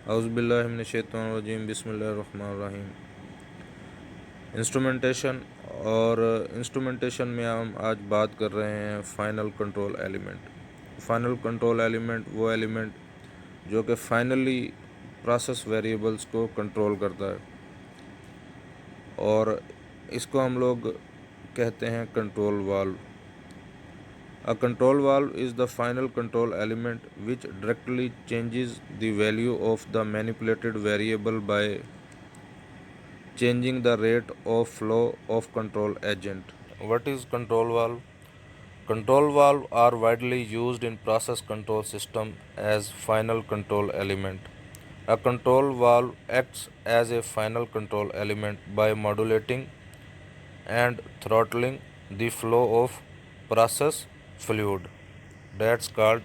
औज़ुबिल्लाहि मिनश्शैतानिर्रजीम बिस्मिल्लाहिर्रहमानिर्रहीम। इंस्ट्रूमेंटेशन और इंस्ट्रूमेंटेशन में हम आज बात कर रहे हैं final control element. Final control element वो एलिमेंट जो कि फाइनली प्रोसेस वेरिएबल्स को कंट्रोल करता है और इसको हम लोग कहते हैं control valve. A control valve is the final control element which directly changes the value of the manipulated variable by changing the rate of flow of control agent. What is control valve? Control valve are widely used in process control system as final control element. A control valve acts as a final control element by modulating and throttling the flow of process fluid. That's called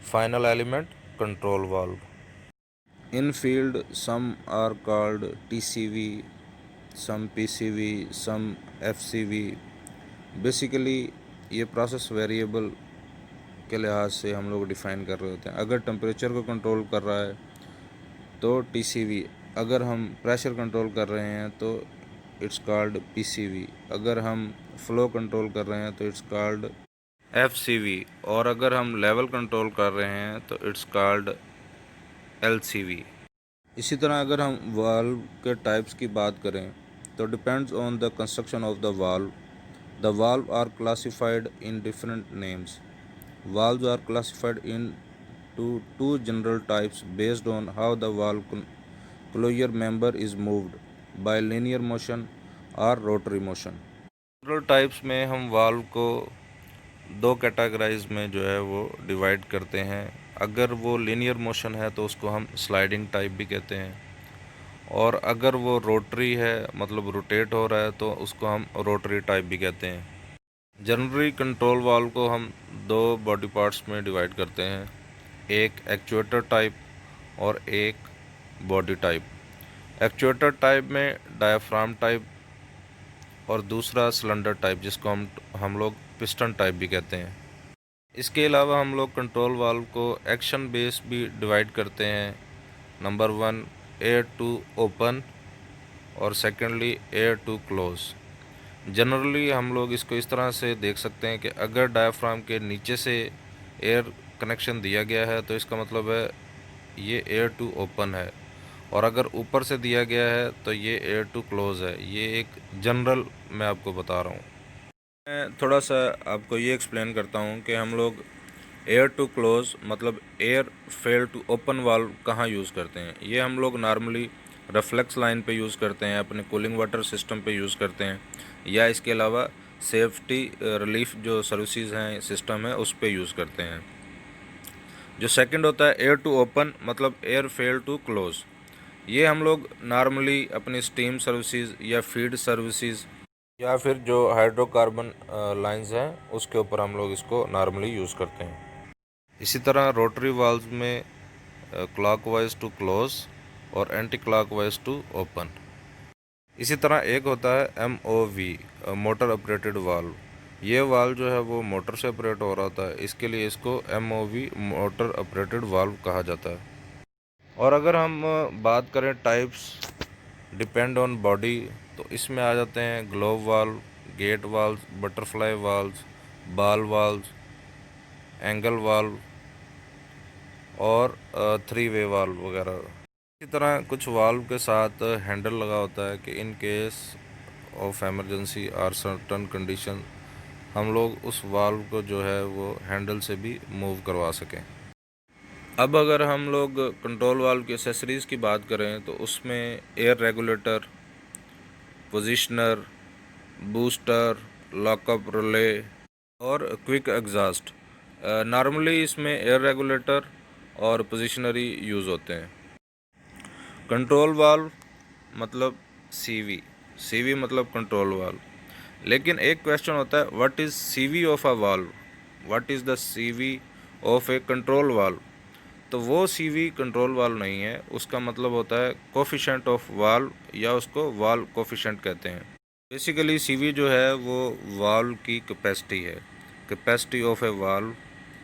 final element control valve. In field, some are called TCV, some PCV, some FCV. Basically ये process variable के लिहाज से हम लोग define कर रहे होते हैं। अगर टेम्परेचर को कंट्रोल कर रहा है तो TCV, अगर हम प्रेशर कंट्रोल कर रहे हैं तो इट्स कॉल्ड PCV, अगर हम फ्लो कंट्रोल कर रहे हैं तो इट्स कॉल्ड FCV, और अगर हम लेवल कंट्रोल कर रहे हैं तो इट्स कॉल्ड LCV। इसी तरह अगर हम वाल्व के टाइप्स की बात करें तो depends on the construction of the valve. The valve are classified in different names. Valves are classified into two general types based on how the valve closure member is moved by linear motion or rotary motion. General types में हम valve को दो categorise में जो है वो divide करते हैं। अगर वो लीनियर मोशन है तो उसको हम स्लाइडिंग टाइप भी कहते हैं, और अगर वो रोटरी है मतलब रोटेट हो रहा है तो उसको हम रोटरी टाइप भी कहते हैं। जनरली कंट्रोल वाल्व को हम दो बॉडी पार्ट्स में डिवाइड करते हैं, एक एक्चुएटर टाइप और एक बॉडी टाइप। एक्चुएटर टाइप में डायाफ्राम टाइप और दूसरा सिलेंडर टाइप जिसको हम लोग पिस्टन टाइप भी कहते हैं। इसके अलावा हम लोग कंट्रोल वाल्व को एक्शन बेस भी डिवाइड करते हैं। नंबर 1 एयर टू ओपन और secondly air to close. Generally हम लोग इसको इस तरह से देख सकते हैं कि अगर डायाफ्राम के नीचे से एयर कनेक्शन दिया गया है तो इसका मतलब है ये एयर टू ओपन है, और अगर ऊपर से दिया गया है तो ये एयर टू क्लोज है। ये एक जनरल मैं आपको बता रहा हूँ। मैं थोड़ा सा आपको ये एक्सप्लेन करता हूँ कि हम लोग एयर टू क्लोज मतलब air fail to open valve कहाँ यूज़ करते हैं। ये हम लोग नॉर्मली रिफ्लेक्स लाइन पे यूज़ करते हैं, अपने कूलिंग वाटर सिस्टम पे यूज़ करते हैं, या इसके अलावा सेफ्टी रिलीफ जो सर्विसेज हैं सिस्टम है उस पे यूज़ करते हैं। जो सेकंड होता है एयर टू ओपन मतलब एयर फेल टू क्लोज, ये हम लोग नॉर्मली अपनी स्टीम सर्विसेज या फीड सर्विसेज या फिर जो हाइड्रोकार्बन लाइंस हैं उसके ऊपर हम लोग इसको नॉर्मली यूज़ करते हैं। इसी तरह रोटरी वाल्व में क्लॉकवाइज टू क्लोज और एंटी क्लॉकवाइज टू ओपन। इसी तरह एक होता है MOV मोटर ऑपरेटेड वाल्व। ये वाल्व जो है वो मोटर से ऑपरेट हो रहा होता है, इसके लिए इसको MOV मोटर ऑपरेटेड वाल्व कहा जाता है। और अगर हम बात करें टाइप्स डिपेंड ऑन बॉडी तो इसमें आ जाते हैं globe valve, gate valve, butterfly valve, ball valve, angle valve और 3-वे वाल्व वगैरह। इसी तरह कुछ वाल्व के साथ हैंडल लगा होता है कि इन केस ऑफ एमरजेंसी और सर्टन कंडीशन हम लोग उस वाल्व को जो है वो हैंडल से भी मूव करवा सकें। अब अगर हम लोग कंट्रोल वाल्व की एसेसरीज़ की बात करें तो उसमें air regulator, positioner, booster, lockup relay और क्विक एग्जॉस्ट। नॉर्मली इसमें एयर रेगुलेटर और पोजिशनरी यूज़ होते हैं। कंट्रोल वाल्व मतलब CV मतलब कंट्रोल वाल्व। लेकिन एक क्वेश्चन होता है what is CV of a valve, what is the CV of A control valve. तो वो CV कंट्रोल वाल्व नहीं है, उसका मतलब होता है कोफिशेंट ऑफ वाल्व, या उसको वाल्व कोफिशेंट कहते हैं। बेसिकली CV जो है वो वाल्व की कैपेसिटी है। Capacity of a valve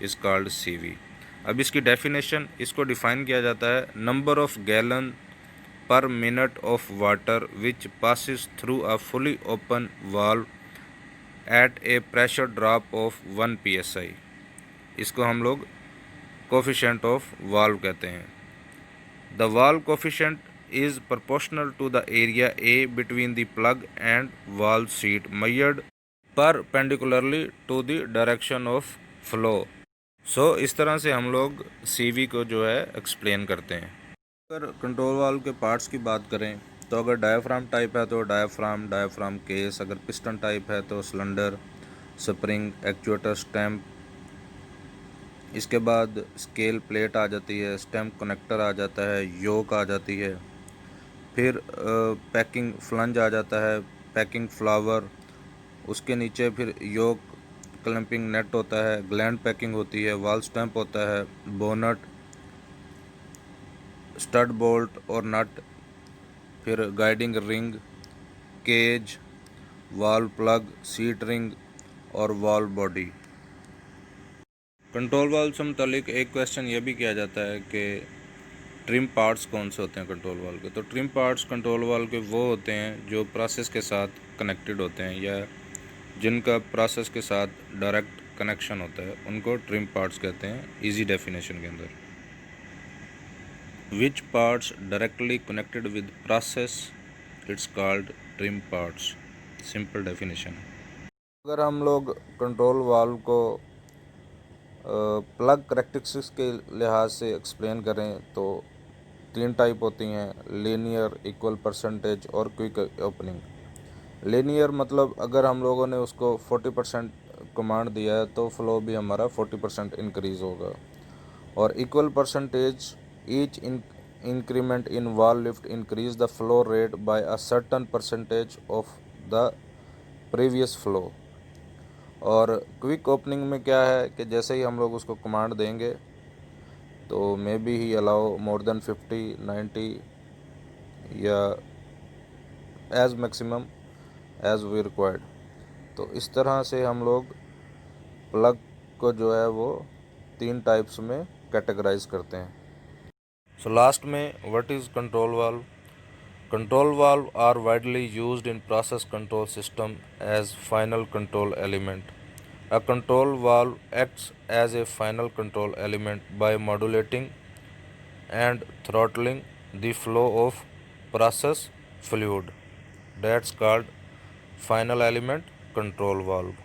is called CV। अब इसकी डेफिनेशन, इसको डिफाइन किया जाता है number of gallon per minute of water which passes through a fully open valve at a pressure drop of 1 psi। इसको हम लोग कोफिशिएंट ऑफ वाल्व कहते हैं। The valve coefficient is proportional to the area A between the plug and valve seat measured perpendicularly to the direction of flow। सो इस तरह से हम लोग CV को जो है एक्सप्लेन करते हैं। अगर कंट्रोल वाल्व के पार्ट्स की बात करें तो अगर डायाफ्राम टाइप है तो डायाफ्राम केस, अगर पिस्टन टाइप है तो सिलेंडर, स्प्रिंग, एक्चुएटर, स्टैम्प, इसके बाद स्केल प्लेट आ जाती है, स्टैम्प कनेक्टर आ जाता है, योक आ जाती है, फिर पैकिंग फ्लंज आ जाता है, पैकिंग फ्लावर, उसके नीचे फिर योक क्लैंपिंग नेट होता है, ग्लैंड पैकिंग होती है, वाल स्टैम्प होता है, बोनट, स्टड बोल्ट और नट, फिर गाइडिंग रिंग, केज, वाल प्लग, सीट रिंग और वाल बॉडी। कंट्रोल वाल्व से मुतालिक एक क्वेश्चन ये भी किया जाता है कि ट्रिम पार्ट्स कौन से होते हैं कंट्रोल वाल्व के। तो ट्रिम पार्ट्स कंट्रोल वाल्व के वो होते हैं जो प्रोसेस के साथ कनेक्टेड होते हैं या जिनका प्रोसेस के साथ डायरेक्ट कनेक्शन होता है, उनको ट्रिम पार्ट्स कहते हैं इजी डेफिनेशन के अंदर। Which parts directly connected with process it's called trim parts. Simple definition. अगर हम लोग कंट्रोल वाल्व को प्लग करैक्टरिस्टिक्स के लिहाज से एक्सप्लेन करें तो 3 टाइप होती हैं, लीनियर, इक्वल परसेंटेज और क्विक ओपनिंग। लीनियर मतलब अगर हम लोगों ने उसको 40% कमांड दिया है तो फ्लो भी हमारा 40% इंक्रीज़ होगा। और equal percentage, each increment in valve lift increase the flow rate by a certain percentage of the previous flow. और क्विक ओपनिंग में क्या है कि जैसे ही हम लोग उसको कमांड देंगे तो मे बी ही अलाउ मोर देन 50, 90 या as maximum as we required. तो इस तरह से हम लोग प्लग को जो है वो 3 टाइप्स में कैटेगराइज करते हैं। सो लास्ट में what is control valve. Control valve are widely used in process control system as final control element. A control valve acts as a final control element by modulating and throttling the flow of process fluid. That's called final element control valve.